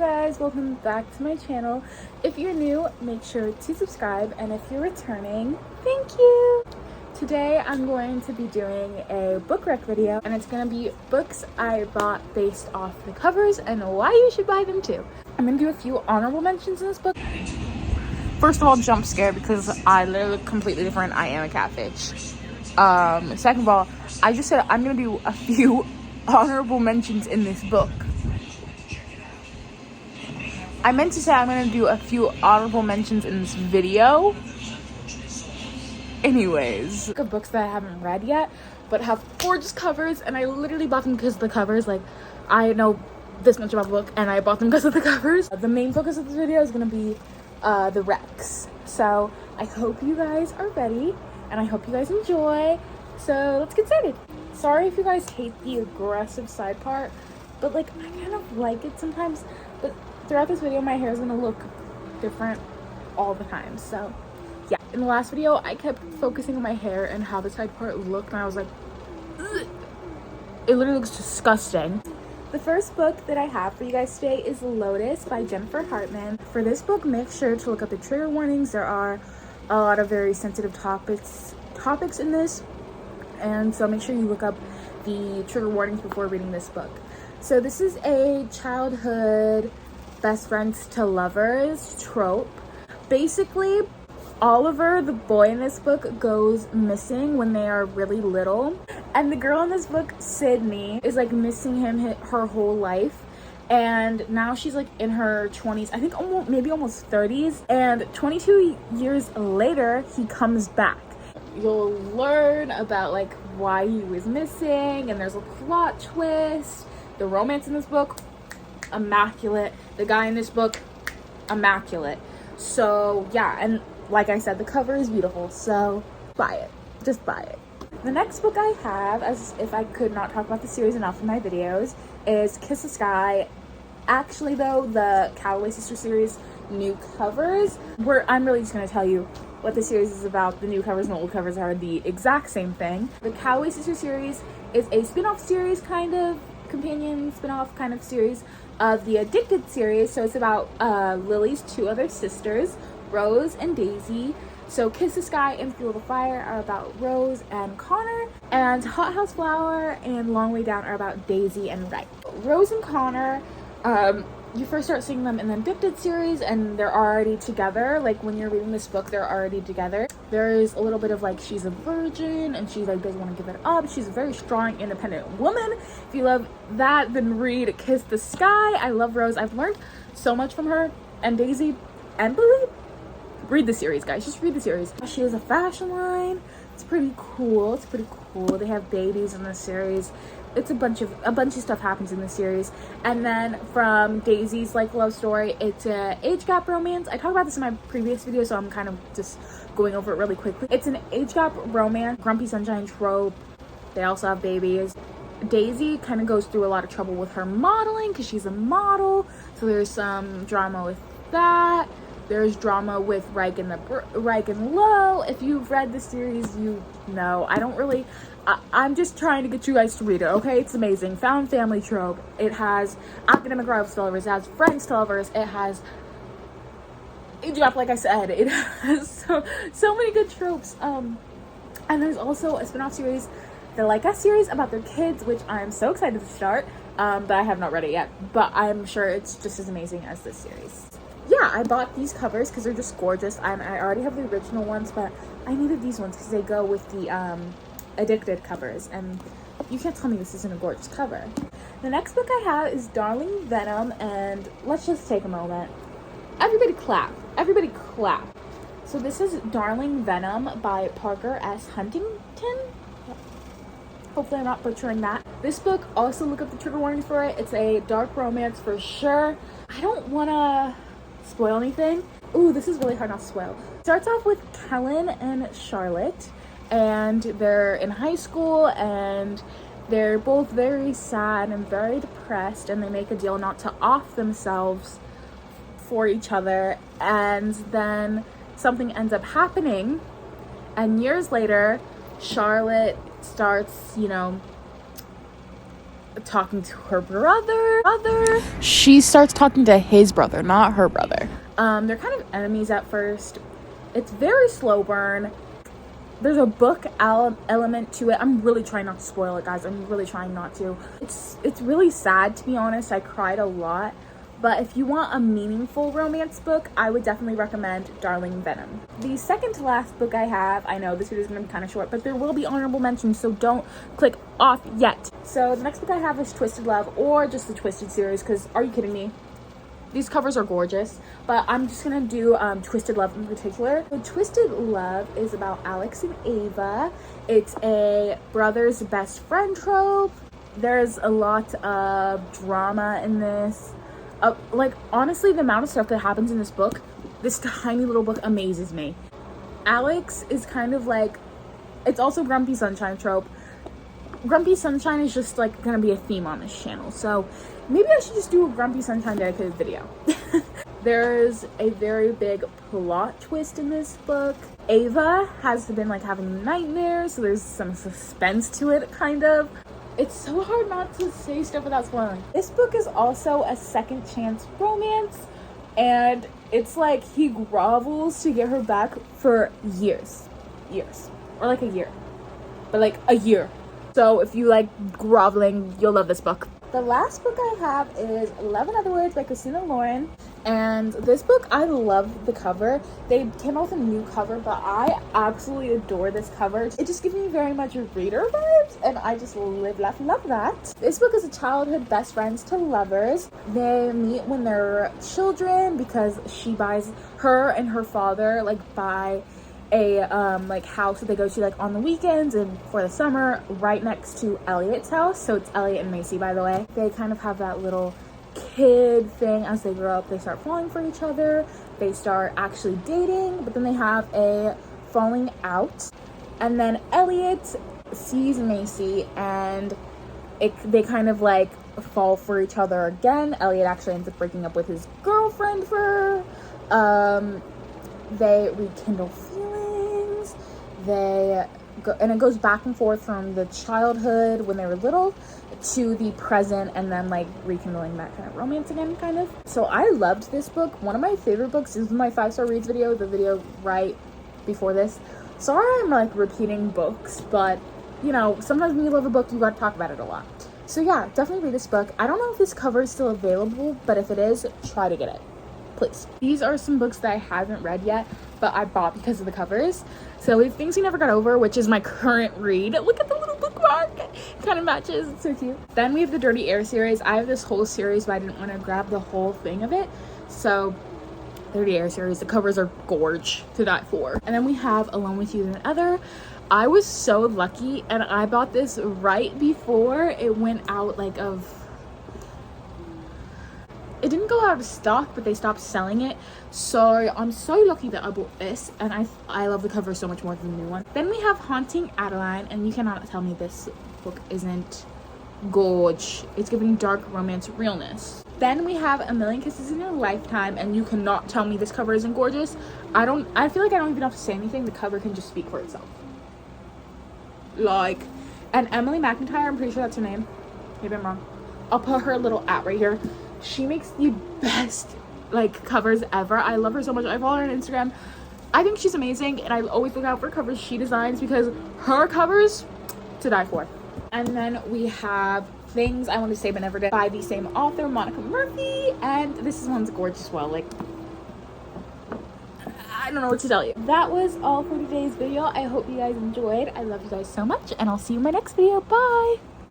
guys, welcome back to my channel. If you're new, make sure to subscribe, and if you're returning, thank you. Today I'm going to be doing a book rec video, and it's going to be books I bought based off the covers and why you should buy them too. I'm going to do a few honorable mentions in this book. First of all, jump scare because I literally look completely different. I am a catfish. Second of all, I just said I'm going to do a few honorable mentions in this book. I meant to say I'm going to do a few honorable mentions in this video. Anyways, of books that I haven't read yet, but have gorgeous covers, and I literally bought them because of the covers. Like, I know this much about the book, and I bought them because of the covers. The main focus of this video is going to be the recs. So I hope you guys are ready, and I hope you guys enjoy. So let's get started. Sorry if you guys hate the aggressive side part, but like I kind of like it sometimes. But throughout this video, my hair is gonna look different all the time. So yeah, in the last video, I kept focusing on my hair and how the side part looked, and I was like, ugh. It literally looks disgusting. The first book that I have for you guys today is Lotus by Jennifer Hartman. For this book, make sure to look up the trigger warnings. There are a lot of very sensitive topics in this, and so make sure you look up the trigger warnings before reading this book. So this is a childhood best friends to lovers trope. Basically, Oliver, the boy in this book, goes missing when they are really little, and the girl in this book, Sydney, is like missing him her whole life, and now she's like in her 20s, I think almost 30s, and 22 years later he comes back. You'll learn about like why he was missing, and there's a plot twist. The romance in this book, immaculate. The guy in this book, immaculate. So yeah, and like I said, the cover is beautiful, so buy it. Just buy it. The next book I have, as if I could not talk about the series enough in my videos, is Kiss the Sky. Actually though, the Calloway sister series new covers, I'm really just going to tell you what the series is about. The new covers and the old covers are the exact same thing. The Calloway sister series is a spin-off series, kind of companion spin-off kind of series of the Addicted series. So it's about Lily's two other sisters, Rose and Daisy. So Kiss the Sky and Fuel the Fire are about Rose and Connor, and Hot House Flower and Long Way Down are about Daisy and Wright. Rose and Connor, you first start seeing them in the Addicted series, and they're already together. Like when you're reading this book, they're already together. There's a little bit of like she's a virgin and she like doesn't want to give it up. She's a very strong, independent woman. If you love that, then read Kiss the Sky. I love Rose. I've learned so much from her, and Daisy and Lily. Read the series, guys. Just read the series. She has a fashion line. It's pretty cool. They have babies in the series. It's a bunch of stuff happens in the series. And then from Daisy's like love story, it's a age gap romance. I talked about this in my previous video, so I'm kind of just going over it really quickly. It's an age gap romance, grumpy sunshine trope. They also have babies. Daisy kind of goes through a lot of trouble with her modeling because she's a model, so there's some drama with that. There's drama with Reich and Low. If you've read the series, you know. I'm just trying to get you guys to read it, okay? It's amazing. Found family trope. It has academic rivals to lovers. It has friends to lovers. It has age gap, like I said. It has so many good tropes. And there's also a spin-off series, the Like Us series, about their kids, which I'm so excited to start. But I have not read it yet. But I'm sure it's just as amazing as this series. Yeah, I bought these covers because they're just gorgeous. I already have the original ones, but I needed these ones because they go with the Addicted covers, and you can't tell me this isn't a gorgeous cover. The next book I have is Darling Venom, and let's just take a moment. Everybody clap. Everybody clap. So this is Darling Venom by Parker S. Huntington. Hopefully I'm not butchering that. This book, also look up the trigger warnings for it. It's a dark romance for sure. I don't want to spoil anything. Ooh, this is really hard not to spoil. Starts off with Kellen and Charlotte, and they're in high school, and they're both very sad and very depressed, and they make a deal not to off themselves for each other, and then something ends up happening, and years later Charlotte starts, talking to her brother. She starts talking to his brother, not her brother. They're kind of enemies at first. It's very slow burn. There's a book element to it. I'm really trying not to spoil it, guys. I'm really trying not to. It's really sad, to be honest. I cried a lot. But if you want a meaningful romance book, I would definitely recommend Darling Venom. The second to last book I have, I know this video is going to be kind of short, but there will be honorable mentions, so don't click off yet. So the next book I have is Twisted Love, or just the Twisted series, because are you kidding me? These covers are gorgeous, but I'm just going to do Twisted Love in particular. So Twisted Love is about Alex and Ava. It's a brother's best friend trope. There's a lot of drama in this. Like, honestly, the amount of stuff that happens in this book, this tiny little book, amazes me. Alex is kind of like, it's also Grumpy Sunshine trope. Grumpy Sunshine is just like gonna be a theme on this channel, so maybe I should just do a Grumpy Sunshine dedicated video. There's a very big plot twist in this book. Ava has been like having nightmares, so there's some suspense to it, kind of. It's so hard not to say stuff without spoiling. This book is also a second chance romance, and it's like he grovels to get her back for years, or like a year, but like a year. So if you like groveling, you'll love this book. The last book I have is Love in Other Words by Christina Lauren. And this book, I love the cover. They came out with a new cover, but I absolutely adore this cover. It just gives me very much reader vibes, and I just live, laugh, love that. This book is a childhood best friends to lovers. They meet when they're children because her and her father buy a like house that they go to like on the weekends and for the summer right next to Elliot's house. So it's Elliot and Macy, by the way. They kind of have that little kid thing. As they grow up, they start falling for each other, they start actually dating, but then they have a falling out, and then Elliot sees Macy and they kind of like fall for each other again. Elliot actually ends up breaking up with his girlfriend for her. They rekindle feelings. And it goes back and forth from the childhood when they were little to the present, and then like rekindling that kind of romance again, kind of. So I loved this book. One of my favorite books. This is my 5-star reads video, the video right before this. Sorry I'm like repeating books, but you know, sometimes when you love a book, you gotta talk about it a lot. So yeah, definitely read this book. I don't know if this cover is still available, but if it is, try to get it, please. These are some books that I haven't read yet, but I bought because of the covers. So we have Things We Never Got Over, which is my current read. Look at the little bookmark. Kind of matches. It's so cute. Then we have the Dirty Air series. I have this whole series, but I didn't want to grab the whole thing of it. So Dirty Air series, the covers are gorge to die for. And then we have Alone With You and Other. I was so lucky, and I bought this right before it went out it didn't go out of stock, but they stopped selling it. So I'm so lucky that I bought this, and I love the cover so much more than the new one. Then we have Haunting Adeline, and you cannot tell me this book isn't gorge. It's giving dark romance realness. Then we have A Million Kisses in Your Lifetime, and you cannot tell me this cover isn't gorgeous. I feel like I don't even have to say anything. The cover can just speak for itself. And Emily McIntyre, I'm pretty sure that's her name. Maybe I'm wrong. I'll put her little @ right here. She makes the best covers ever. I love her so much. I follow her on Instagram. I think she's amazing, and I always look out for covers she designs because her covers to die for. And then we have Things I Want to Say But Never Did by the same author, Monica Murphy, and this one's gorgeous as well. I don't know what to tell you. That was all for today's video. I hope you guys enjoyed. I love you guys so much, and I'll see you in my next video. Bye.